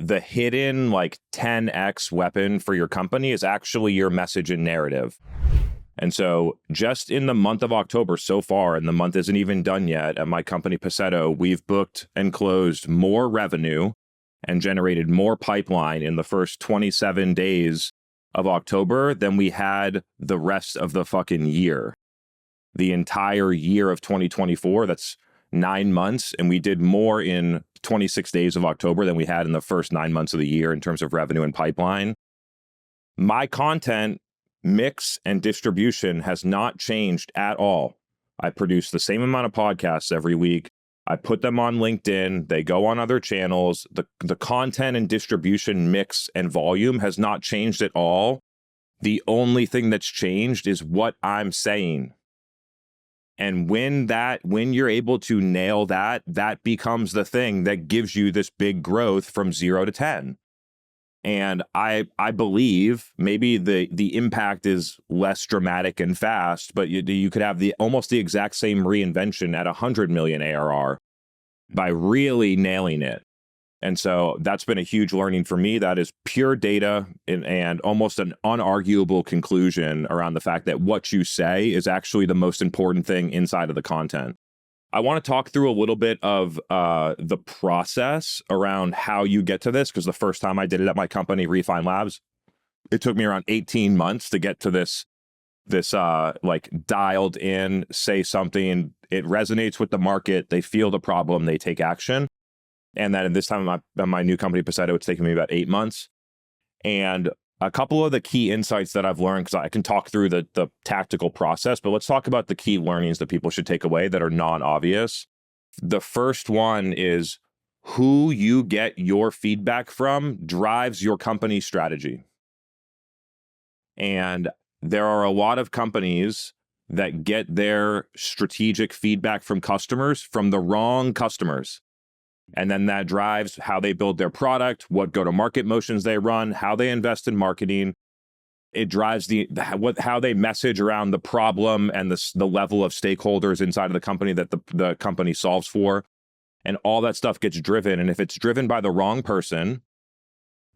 the hidden like 10x weapon for your company is actually your message and narrative. And so just in the month of October so far, and the month isn't even done yet, at my company Passetto, we've booked and closed more revenue and generated more pipeline in the first 27 days of October than we had the rest of the fucking year. The entire year of 2024, that's 9 months, and we did more in 26 days of October than we had in the first 9 months of the year in terms of revenue and pipeline. My content mix and distribution has not changed at all. I produce the same amount of podcasts every week. I put them on LinkedIn. They go on other channels. The content and distribution mix and volume has not changed at all. The only thing that's changed is what I'm saying. And when you're able to nail that, that becomes the thing that gives you this big growth from 0 to 10. And I believe maybe the impact is less dramatic and fast, but you could have almost the exact same reinvention at 100 million ARR by really nailing it. And so that's been a huge learning for me. That is pure data and almost an unarguable conclusion around the fact that what you say is actually the most important thing inside of the content. I want to talk through a little bit of the process around how you get to this, because the first time I did it at my company, Refine Labs, it took me around 18 months to get to this like dialed in, say something, it resonates with the market, they feel the problem, they take action. And then at this time, my new company, Passetto, it's taken me about 8 months. And a couple of the key insights that I've learned, because I can talk through the tactical process, but let's talk about the key learnings that people should take away that are non-obvious. The first one is who you get your feedback from drives your company strategy. And there are a lot of companies that get their strategic feedback from customers from the wrong customers. And then that drives how they build their product, what go-to-market motions they run, how they invest in marketing. It drives how they message around the problem and the level of stakeholders inside of the company that the company solves for. And all that stuff gets driven. And if it's driven by the wrong person,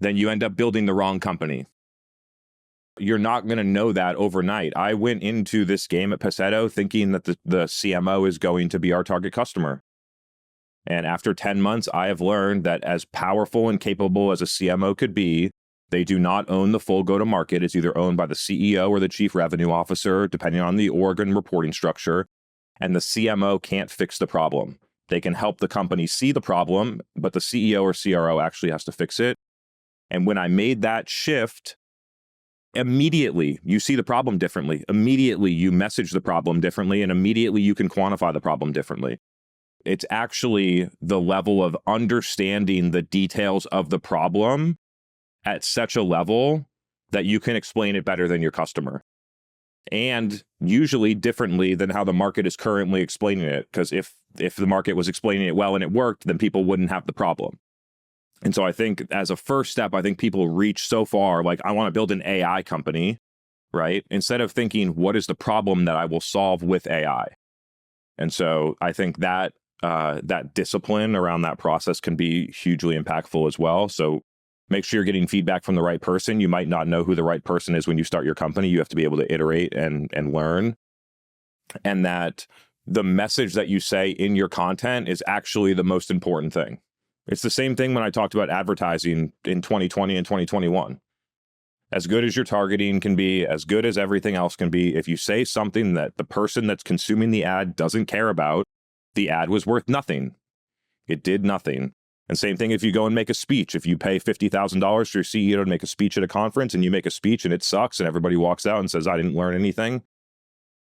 then you end up building the wrong company. You're not going to know that overnight. I went into this game at Passetto thinking that the CMO is going to be our target customer. And after 10 months, I have learned that as powerful and capable as a CMO could be, they do not own the full go-to-market. It's either owned by the CEO or the chief revenue officer, depending on the org and reporting structure. And the CMO can't fix the problem. They can help the company see the problem, but the CEO or CRO actually has to fix it. And when I made that shift, immediately you see the problem differently. Immediately you message the problem differently, and immediately you can quantify the problem differently. It's actually the level of understanding the details of the problem at such a level that you can explain it better than your customer. And usually differently than how the market is currently explaining it. Because if the market was explaining it well and it worked, then people wouldn't have the problem. And so I think as a first step, I think people reach so far, like, I want to build an AI company, right? Instead of thinking, what is the problem that I will solve with AI? And so I think that that discipline around that process can be hugely impactful as well. So make sure you're getting feedback from the right person. You might not know who the right person is when you start your company. You have to be able to iterate and learn. And that the message that you say in your content is actually the most important thing. It's the same thing when I talked about advertising in 2020 and 2021. As good as your targeting can be, as good as everything else can be, if you say something that the person that's consuming the ad doesn't care about, the ad was worth nothing. It did nothing. And same thing if you go and make a speech. If you pay $50,000 to your CEO to make a speech at a conference, and you make a speech and it sucks and everybody walks out and says, I didn't learn anything,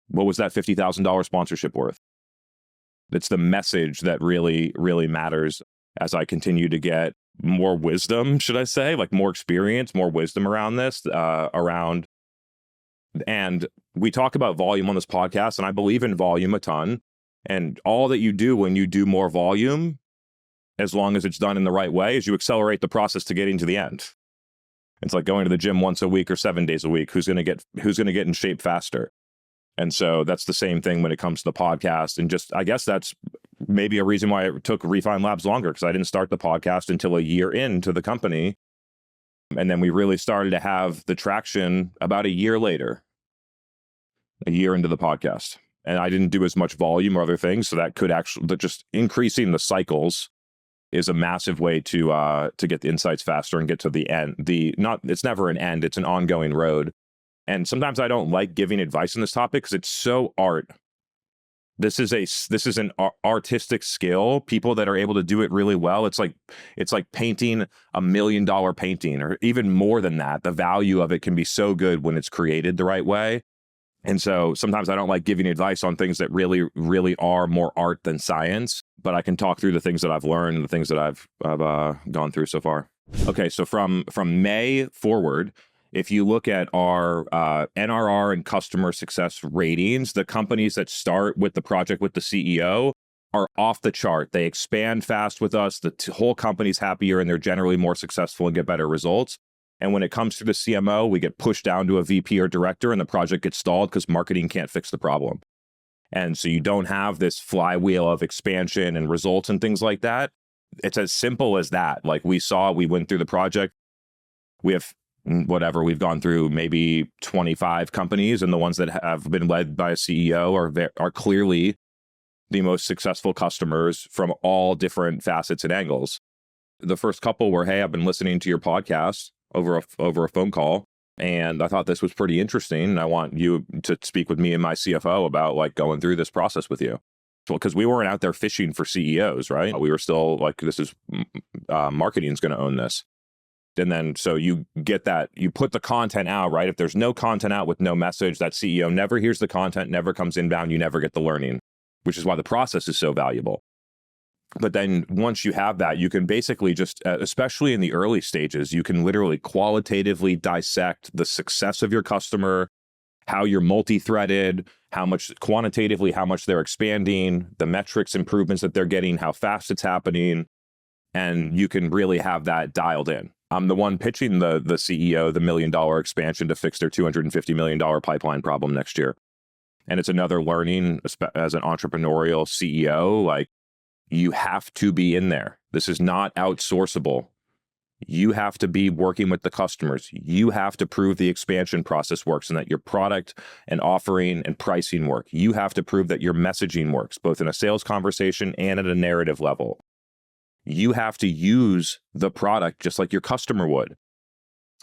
what was that $50,000 sponsorship worth? It's the message that really, really matters. As I continue to get more wisdom, should I say, like more experience, more wisdom around this, and we talk about volume on this podcast, and I believe in volume a ton. And all that you do when you do more volume, as long as it's done in the right way, is you accelerate the process to getting to the end. It's like going to the gym once a week or 7 days a week. Who's going to get in shape faster? And so that's the same thing when it comes to the podcast. And just, I guess that's maybe a reason why it took Refine Labs longer, because I didn't start the podcast until a year into the company. And then we really started to have the traction about a year later, a year into the podcast. And I didn't do as much volume or other things. So that could actually, just increasing the cycles is a massive way to get the insights faster and get to the end. It's never an end, it's an ongoing road. And sometimes I don't like giving advice on this topic because it's so art. This is an artistic skill. People that are able to do it really well, it's like painting $1 million painting, or even more than that. The value of it can be so good when it's created the right way. And so sometimes I don't like giving advice on things that really, really are more art than science, but I can talk through the things that I've learned and the things that I've gone through so far. Okay, so from May forward, if you look at our NRR and customer success ratings, the companies that start with the project with the CEO are off the chart. They expand fast with us. The whole company's happier and they're generally more successful and get better results. And when it comes to the CMO, we get pushed down to a VP or director and the project gets stalled because marketing can't fix the problem. And so you don't have this flywheel of expansion and results and things like that. It's as simple as that. Like we went through the project. We have we've gone through maybe 25 companies, and the ones that have been led by a CEO are clearly the most successful customers from all different facets and angles. The first couple were, hey, I've been listening to your podcast over a phone call, and I thought this was pretty interesting, and I want you to speak with me and my CFO about like going through this process with you. Well, because we weren't out there fishing for CEOs, right? We were still like, this is marketing's going to own this. And then so you get that, you put the content out, right? If there's no content out with no message, that CEO never hears the content, never comes inbound, you never get the learning, which is why the process is so valuable. But then once you have that, you can basically just, especially in the early stages, you can literally qualitatively dissect the success of your customer, how you're multi-threaded, how much quantitatively, how much they're expanding, the metrics improvements that they're getting, how fast it's happening. And you can really have that dialed in. I'm the one pitching the CEO the $1 million expansion to fix their $250 million pipeline problem next year. And it's another learning as an entrepreneurial CEO, like you have to be in there. This is not outsourceable. You have to be working with the customers. You have to prove the expansion process works and that your product and offering and pricing work. You have to prove that your messaging works, both in a sales conversation and at a narrative level. You have to use the product just like your customer would.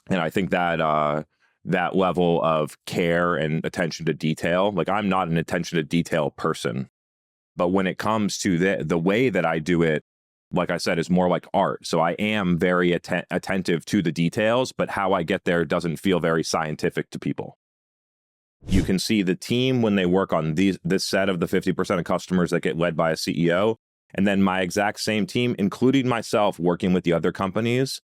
And I think that that level of care and attention to detail, like I'm not an attention to detail person, but when it comes to the way that I do it, like I said, is more like art. So I am very attentive to the details, but how I get there doesn't feel very scientific to people. You can see the team when they work on this set of the 50% of customers that get led by a CEO, and then my exact same team, including myself, working with the other companies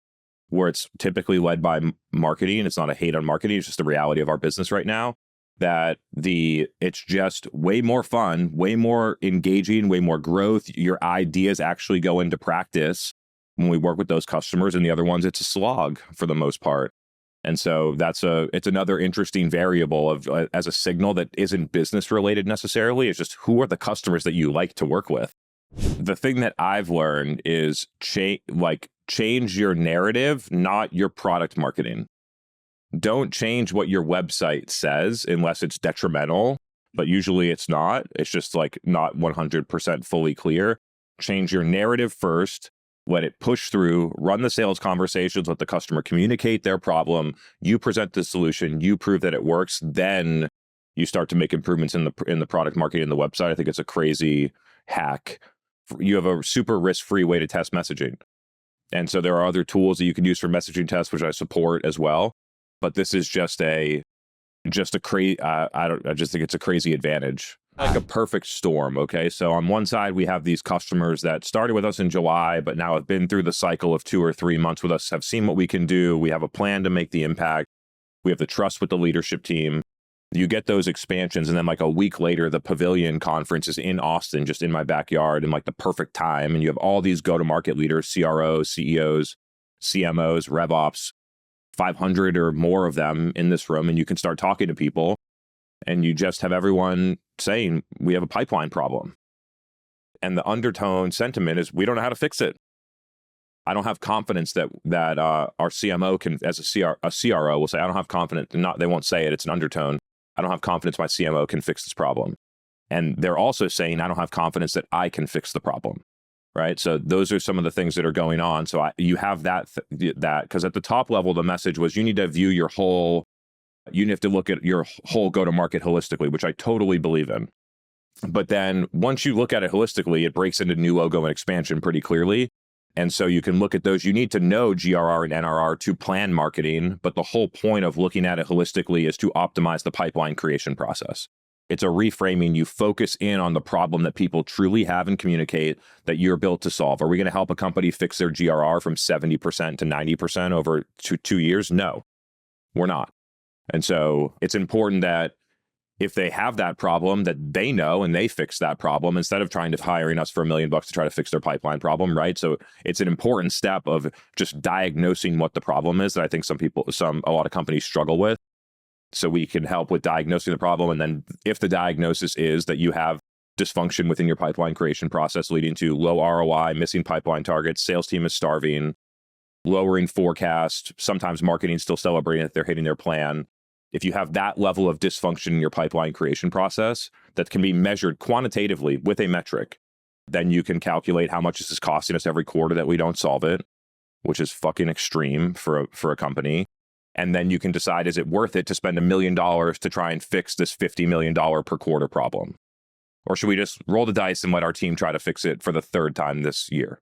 where it's typically led by marketing. It's not a hate on marketing. It's just the reality of our business right now, that it's just way more fun, way more engaging, way more growth. Your ideas actually go into practice when we work with those customers, and the other ones, it's a slog for the most part. And so it's another interesting variable of as a signal that isn't business related necessarily. It's just who are the customers that you like to work with. The thing that I've learned is change your narrative, not your product marketing. Don't change what your website says unless it's detrimental, but usually it's not. It's just like not 100% fully clear. Change your narrative first, let it push through, run the sales conversations, let the customer communicate their problem. You present the solution, you prove that it works, then you start to make improvements in the product marketing and the website. I think it's a crazy hack. You have a super risk-free way to test messaging. And so there are other tools that you can use for messaging tests, which I support as well. But this is just a crazy, I just think it's a crazy advantage. Like a perfect storm, okay? So on one side, we have these customers that started with us in July, but now have been through the cycle of 2 or 3 months with us, have seen what we can do. We have a plan to make the impact. We have the trust with the leadership team. You get those expansions, and then like a week later, the Pavilion conference is in Austin, just in my backyard, in like the perfect time. And you have all these go-to-market leaders, CROs, CEOs, CMOs, RevOps, 500 or more of them in this room, and you can start talking to people, and you just have everyone saying, we have a pipeline problem. And the undertone sentiment is we don't know how to fix it. I don't have confidence that our CMO can, as a CRO will say, I don't have confidence, they won't say it, it's an undertone. I don't have confidence my CMO can fix this problem. And they're also saying, I don't have confidence that I can fix the problem, right? So those are some of the things that are going on. So you have that, because at the top level, the message was you need to view you have to look at your whole go-to-market holistically, which I totally believe in. But then once you look at it holistically, it breaks into new logo and expansion pretty clearly. And so you can look at those. You need to know GRR and NRR to plan marketing, but the whole point of looking at it holistically is to optimize the pipeline creation process. It's a reframing. You focus in on the problem that people truly have and communicate that you're built to solve. Are we going to help a company fix their GRR from 70% to 90% over 2 years? No, we're not. And so it's important that if they have that problem, that they know and they fix that problem instead of trying to hiring us for $1 million to try to fix their pipeline problem, right? So it's an important step of just diagnosing what the problem is that I think a lot of companies struggle with. So we can help with diagnosing the problem. And then if the diagnosis is that you have dysfunction within your pipeline creation process leading to low ROI, missing pipeline targets, sales team is starving, lowering forecast, sometimes marketing still celebrating that they're hitting their plan. If you have that level of dysfunction in your pipeline creation process that can be measured quantitatively with a metric, then you can calculate how much this is costing us every quarter that we don't solve it, which is fucking extreme for a company. And then you can decide, is it worth it to spend $1 million to try and fix this $50 million per quarter problem? Or should we just roll the dice and let our team try to fix it for the third time this year?